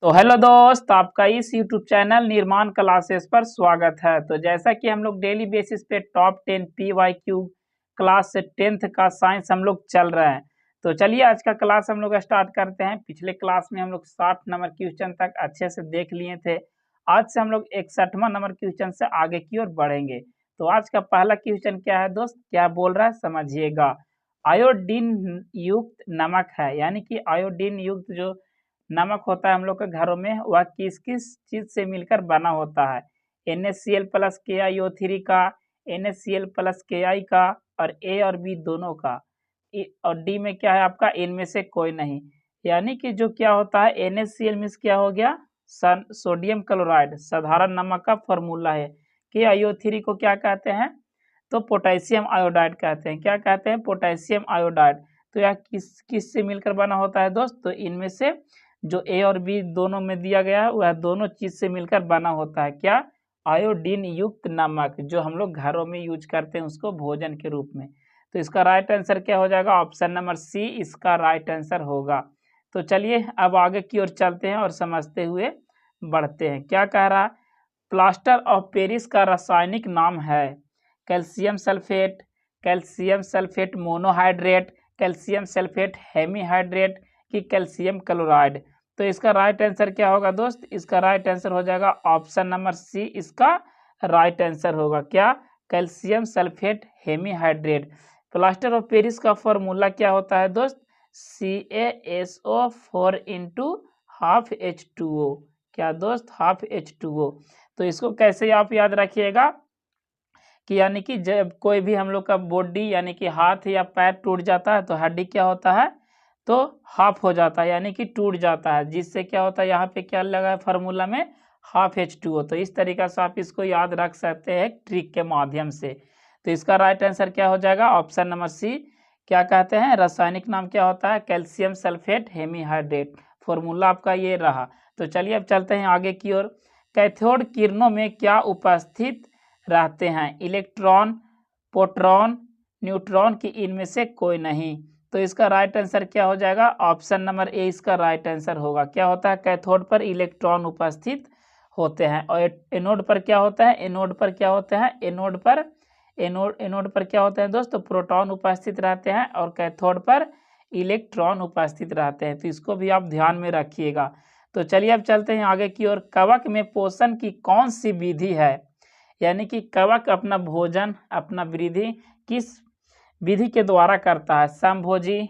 तो हेलो दोस्त, आपका इस यूट्यूब चैनल निर्माण क्लासेस पर स्वागत है। तो जैसा कि हम लोग डेली बेसिस पे टॉप 10 PYQ क्लास 10th का साइंस हम लोग चल रहे हैं। तो चलिए आज का क्लास हम लोग स्टार्ट करते हैं। पिछले क्लास में हम लोग 60 नंबर क्वेश्चन तक अच्छे से देख लिए थे। आज से हम लोग 61वां नंबर क्वेश्चन से आगे की ओर बढ़ेंगे। तो आज का पहला क्वेश्चन क्या है दोस्त, क्या बोल रहा है समझिएगा। आयोडीन युक्त नमक है, यानी कि आयोडीन युक्त जो नमक होता है हम लोग के घरों में, वह किस किस चीज से मिलकर बना होता है। NaCl प्लस KiO3 का, NaCl प्लस Ki का, और A और B दोनों का। और डी में क्या है आपका, इनमें से कोई नहीं। यानी कि जो क्या होता है NaCl मीन्स क्या हो गया, सोडियम क्लोराइड, साधारण नमक का फॉर्मूला है। KiO3 को क्या कहते हैं, तो पोटेशियम आयोडाइड कहते हैं। क्या कहते हैं, पोटेशियम आयोडाइड। तो यह किस किस से मिलकर बना होता है दोस्त, तो इनमें से जो ए और बी दोनों में दिया गया है वह दोनों चीज से मिलकर बना होता है। क्या, आयोडीन युक्त नमक, जो हम लोग घरों में यूज करते हैं उसको भोजन के रूप में। तो इसका राइट आंसर क्या हो जाएगा, ऑप्शन नंबर सी इसका राइट आंसर होगा। तो चलिए अब आगे की ओर चलते हैं और समझते हुए बढ़ते हैं। क्या कह रहा है, प्लास्टर ऑफ पेरिस का रासायनिक नाम है calcium sulphate, calcium sulphate monohydrate, calcium sulphate hemihydrate कि कैल्शियम क्लोराइड। तो इसका राइट आंसर क्या होगा दोस्त, इसका राइट आंसर हो जाएगा ऑप्शन नंबर सी इसका राइट आंसर होगा। क्या, calcium sulphate hemihydrate. Plaster of Paris का फॉर्मूला क्या होता है दोस्त, CaSO4 इंटू हाफ H2O। क्या दोस्त, हाफ H2O। तो इसको कैसे आप याद रखिएगा कि यानी कि जब कोई भी हम लोग का बॉडी यानी कि हाथ या पैर टूट जाता है तो हड्डी क्या होता है, तो हाफ हो जाता है, यानी कि टूट जाता है। जिससे क्या होता है, यहाँ पे क्या लगा है फार्मूला में, हाफ H2O। तो इस तरीका से आप इसको याद रख सकते हैं ट्रिक के माध्यम से। तो इसका राइट आंसर क्या हो जाएगा, ऑप्शन नंबर सी। क्या कहते हैं, रासायनिक नाम क्या होता है, कैल्शियम सल्फेट हेमीहाइड्रेट। फॉर्मूला आपका ये रहा। तो चलिए अब चलते हैं आगे की ओर। कैथोड किरणों में क्या उपस्थित रहते हैं, इलेक्ट्रॉन, प्रोटॉन, न्यूट्रॉन की इनमें से कोई नहीं। तो इसका राइट आंसर क्या हो जाएगा, ऑप्शन नंबर ए इसका राइट आंसर होगा। क्या होता है, कैथोड पर इलेक्ट्रॉन उपस्थित होते हैं और एनोड पर क्या होता है, एनोड पर क्या होते हैं, एनोड पर क्या होते हैं दोस्तों, प्रोटॉन उपस्थित रहते हैं और कैथोड पर इलेक्ट्रॉन उपस्थित रहते हैं। तो इसको भी आप ध्यान में रखिएगा। तो चलिए अब चलते हैं आगे की ओर। कवक में पोषण की कौन सी विधि है, यानी कि कवक अपना भोजन, अपना वृद्धि किस विधि के द्वारा करता है, समभोजी,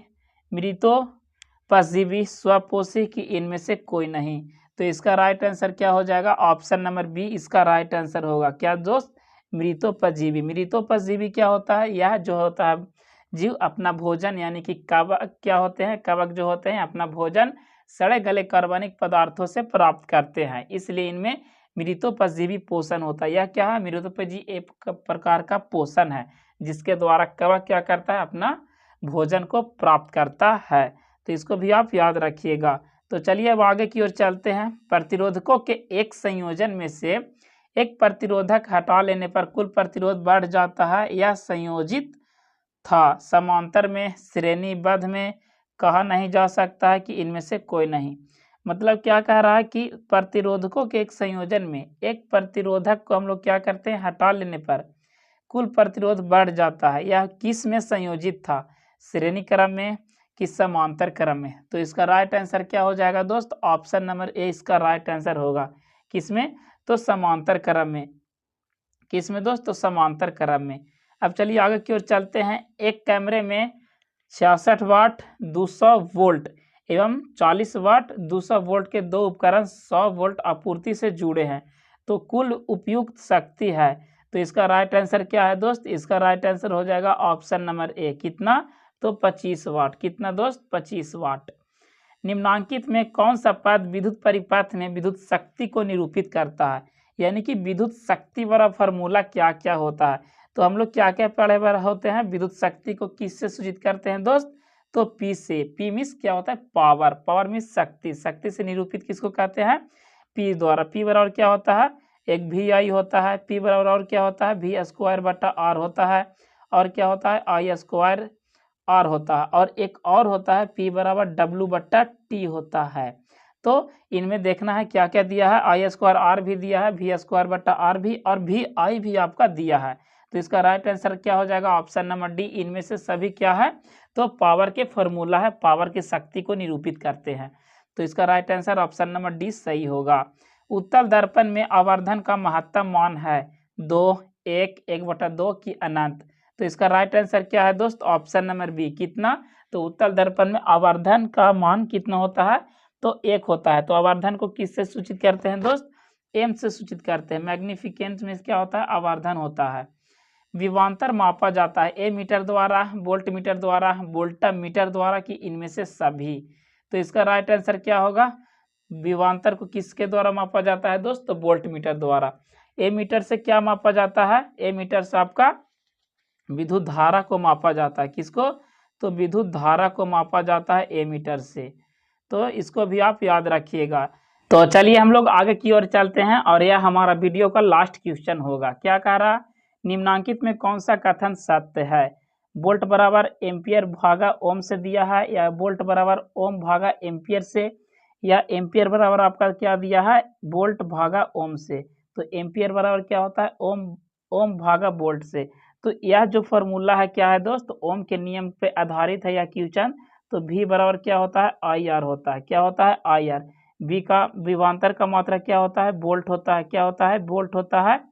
मृतोपजीवी, स्वपोषी की इनमें से कोई नहीं। तो इसका राइट आंसर क्या हो जाएगा, ऑप्शन नंबर बी इसका राइट आंसर होगा। क्या दोस्त, मृतोपजीवी। मृतोपजीवी क्या होता है, यह जो होता है जीव अपना भोजन यानी कि कवक क्या होते हैं, कवक जो होते हैं अपना भोजन सड़े गले कार्बनिक पदार्थों से प्राप्त करते हैं, इसलिए इनमें मृतोपजीवी पोषण होता है। यह क्या है, मृतोपजीवी एक प्रकार का पोषण है जिसके द्वारा कवक क्या करता है, अपना भोजन को प्राप्त करता है। तो इसको भी आप याद रखिएगा। तो चलिए अब आगे की ओर चलते हैं। प्रतिरोधकों के एक संयोजन में से एक प्रतिरोधक हटा लेने पर कुल प्रतिरोध बढ़ जाता है, यह संयोजित था समांतर में, श्रेणीबद्ध में, कहा नहीं जा सकता है कि इनमें से कोई नहीं। मतलब क्या कह रहा है कि प्रतिरोधकों के एक संयोजन में एक प्रतिरोधक को हम लोग क्या करते हैं, हटा लेने पर कुल प्रतिरोध बढ़ जाता है। यह किस में संयोजित था, श्रेणी क्रम में कि समांतर क्रम में। तो इसका राइट आंसर क्या हो जाएगा दोस्त, ऑप्शन नंबर ए इसका राइट आंसर होगा। किसमें, तो समांतर क्रम में। किसमें दोस्त, तो समांतर क्रम में। अब चलिए आगे की ओर चलते हैं। एक कैमरे में 66 वाट 200 वोल्ट एवं 40 वाट 200 वोल्ट के दो उपकरण 100 वोल्ट आपूर्ति से जुड़े हैं, तो कुल उपयुक्त शक्ति है। तो इसका राइट आंसर क्या है दोस्त, इसका राइट आंसर हो जाएगा ऑप्शन नंबर ए, कितना, तो 25 वाट। कितना दोस्त, 25 वाट। निम्नांकित में कौन सा पद विद्युत परिपथ में विद्युत शक्ति को निरूपित करता है, यानी कि विद्युत शक्ति वाला फॉर्मूला क्या क्या होता है। तो हम लोग क्या क्या पढ़े हुए होते हैं, विद्युत शक्ति को किससे सूचित करते हैं दोस्त, तो पी से। पी मीन्स क्या होता है, पावर, पावर मीन्स शक्ति, शक्ति से निरूपित किसको कहते हैं, पी द्वारा। पी बराबर क्या होता है, एक वी आई होता है, पी बराबर और क्या होता है, वी स्क्वायर बटा आर होता है, और क्या होता है, आई स्क्वायर आर होता है, और एक और होता है पी बराबर डब्लू बट्टा टी होता है। तो इनमें देखना है क्या क्या दिया है, आई स्क्वायर आर भी दिया है, वी स्क्वायर बटा आर भी, और वी आई भी आपका दिया है। तो इसका राइट आंसर क्या हो जाएगा, ऑप्शन नंबर डी। इनमें से सभी क्या है, तो पावर के फॉर्मूला है, पावर की शक्ति को निरूपित करते हैं। तो इसका right answer option number D सही होगा। उत्तल दर्पण में आवर्धन का महत्तम मान है 2, 1, 1/2 की अनंत। तो इसका राइट आंसर क्या है दोस्त, ऑप्शन नंबर बी। कितना, तो उत्तल दर्पण में आवर्धन का मान कितना होता है, तो 1 होता है। तो आवर्धन को किससे सूचित करते हैं दोस्त, एम से सूचित करते हैं। मैग्निफिकेंस में क्या होता है, आवर्धन होता है। विभवांतर मापा जाता है ए मीटर द्वारा, वोल्ट मीटर द्वारा, वोल्टा मीटर द्वारा, कि इनमें से सभी। तो इसका राइट आंसर क्या होगा, विभवांतर को किसके द्वारा मापा जाता है दोस्त, तो वोल्ट मीटर द्वारा। ए मीटर से क्या मापा जाता है, ए मीटर से आपका विद्युत धारा को मापा जाता है। किसको, तो विद्युत धारा को मापा जाता है ए मीटर से। तो इसको भी आप याद रखिएगा। तो चलिए हम लोग आगे की ओर चलते हैं, और यह हमारा वीडियो का लास्ट क्वेश्चन होगा। क्या कह रहा, निम्नांकित में कौन सा कथन सत्य है, वोल्ट बराबर एम्पियर भागा ओम से दिया है, या वोल्ट बराबर ओम भागा एम्पियर से, या एम्पियर बराबर आपका क्या दिया है, वोल्ट भागा ओम से। तो एम्पियर बराबर क्या होता है, ओम भागा वोल्ट से। तो यह जो फॉर्मूला है क्या है दोस्त, ओम के नियम पे आधारित है यह क्वेश्चन। तो V बराबर क्या होता है, आई आर होता है। क्या होता है, आई आर। V का विभवांतर का मात्रा क्या होता है, वोल्ट होता है। क्या होता है, वोल्ट होता है।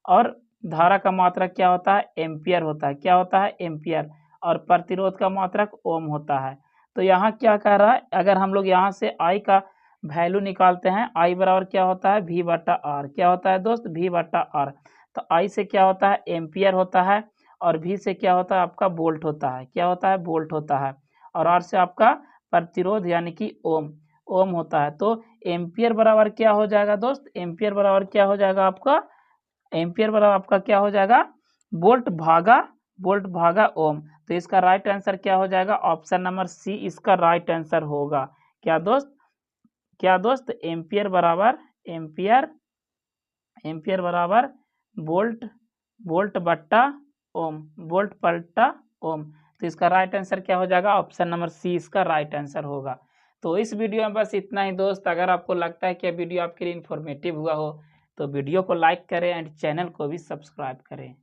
और धारा का मात्रा क्या होता है, एम्पियर होता है। क्या होता है, एम्पियर। और प्रतिरोध का मात्रक ओम होता है। तो यहाँ क्या कह रहा है, अगर हम लोग यहाँ से I का वैल्यू निकालते हैं, I बराबर क्या होता है, V बटा आर। क्या होता है दोस्त, V बटा आर। तो I से क्या होता है, एम्पियर होता है, और V से क्या होता है आपका, वोल्ट होता है। क्या होता है, वोल्ट होता है। और आर से आपका प्रतिरोध यानी कि ओम होता है। तो एम्पियर बराबर क्या हो जाएगा दोस्त, एम्पियर बराबर क्या हो जाएगा आपका, एम्पियर बराबर आपका क्या हो जाएगा, वोल्ट भागा ओम। तो इसका राइट आंसर क्या हो जाएगा, ऑप्शन नंबर सी इसका राइट आंसर होगा। क्या दोस्त, एम्पियर बराबर वोल्ट बट्टा ओम। तो इसका राइट आंसर क्या हो जाएगा, ऑप्शन नंबर सी इसका राइट आंसर होगा। तो इस वीडियो में बस इतना ही दोस्त। अगर आपको लगता है कि वीडियो आपके लिए इन्फॉर्मेटिव हुआ हो, तो वीडियो को लाइक करें एंड चैनल को भी सब्सक्राइब करें।